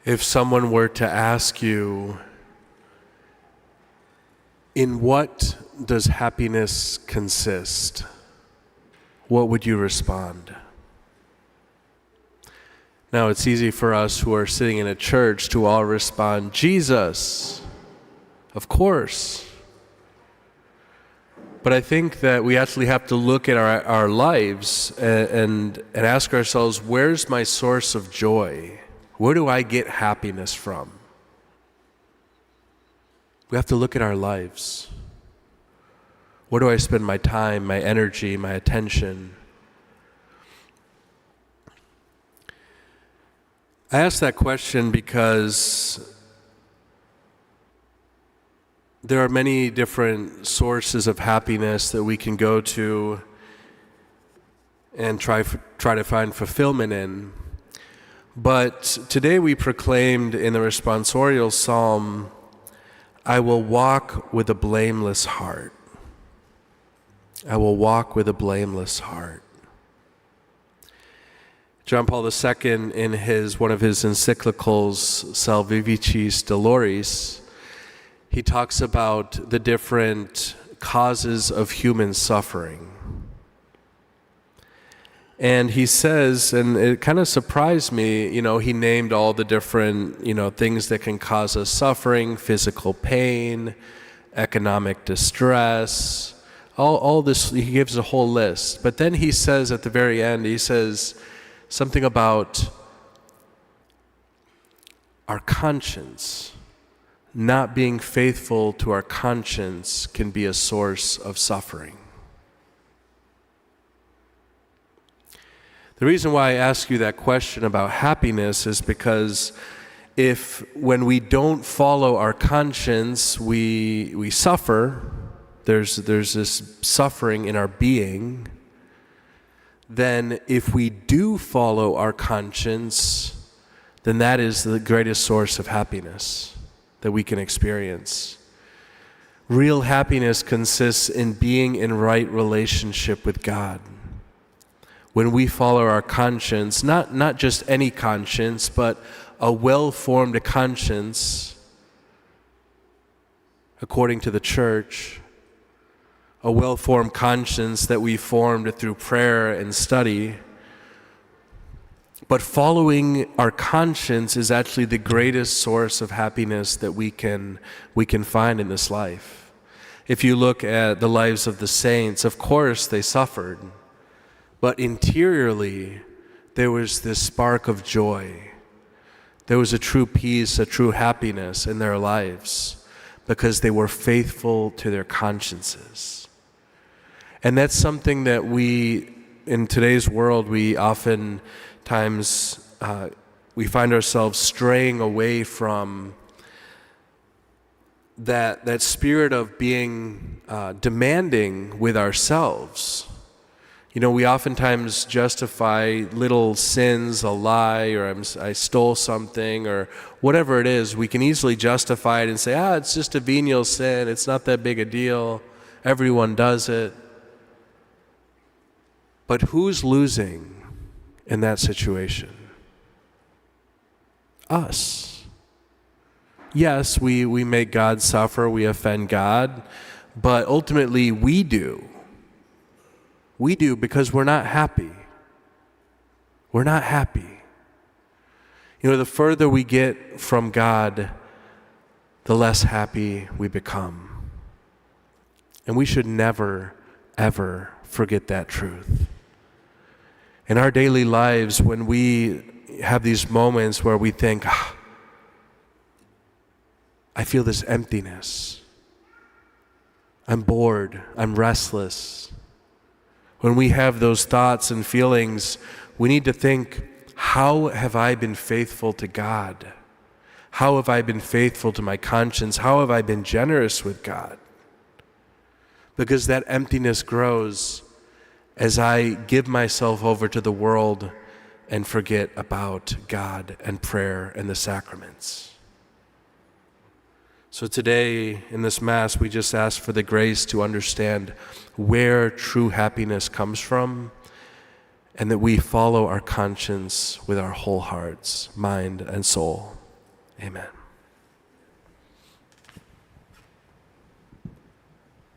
If someone were to ask you, in what does happiness consist? What would you respond? Now, it's easy for us who are sitting in a church to all respond, Jesus, of course. But I think that we actually have to look at our lives and ask ourselves, where's my source of joy? Where do I get happiness from? We have to look at our lives. Where do I spend my time, my energy, my attention? I ask that question because there are many different sources of happiness that we can go to and try to find fulfillment in. But today we proclaimed in the responsorial psalm, I will walk with a blameless heart. I will walk with a blameless heart. John Paul II, in one of his encyclicals, Salvificis Doloris, he talks about the different causes of human suffering. And he says, and it kind of surprised me, he named all the different, things that can cause us suffering, physical pain, economic distress, all this, he gives a whole list. But then he says at the very end, he says something about our conscience. Not being faithful to our conscience can be a source of suffering. The reason why I ask you that question about happiness is because when we don't follow our conscience, we suffer. There's this suffering in our being. Then if we do follow our conscience, then that is the greatest source of happiness that we can experience. Real happiness consists in being in right relationship with God. When we follow our conscience, not just any conscience, but a well-formed conscience, according to the church, a well-formed conscience that we formed through prayer and study. But following our conscience is actually the greatest source of happiness that we can find in this life. If you look at the lives of the saints, of course they suffered, but interiorly there was this spark of joy. There was a true peace, a true happiness in their lives because they were faithful to their consciences. And that's something that in today's world, we oftentimes we find ourselves straying away from that spirit of being demanding with ourselves. We oftentimes justify little sins, a lie, or I stole something, or whatever it is. We can easily justify it and say, it's just a venial sin. It's not that big a deal. Everyone does it. But who's losing in that situation? Us. Yes, we make God suffer, we offend God, but ultimately we do. We do because we're not happy. We're not happy. The further we get from God, the less happy we become. And we should never, ever forget that truth. In our daily lives, when we have these moments where we think, I feel this emptiness. I'm bored. I'm restless. When we have those thoughts and feelings, we need to think, how have I been faithful to God? How have I been faithful to my conscience? How have I been generous with God? Because that emptiness grows as I give myself over to the world and forget about God and prayer and the sacraments. So today, in this Mass, we just ask for the grace to understand where true happiness comes from, and that we follow our conscience with our whole hearts, mind, and soul. Amen.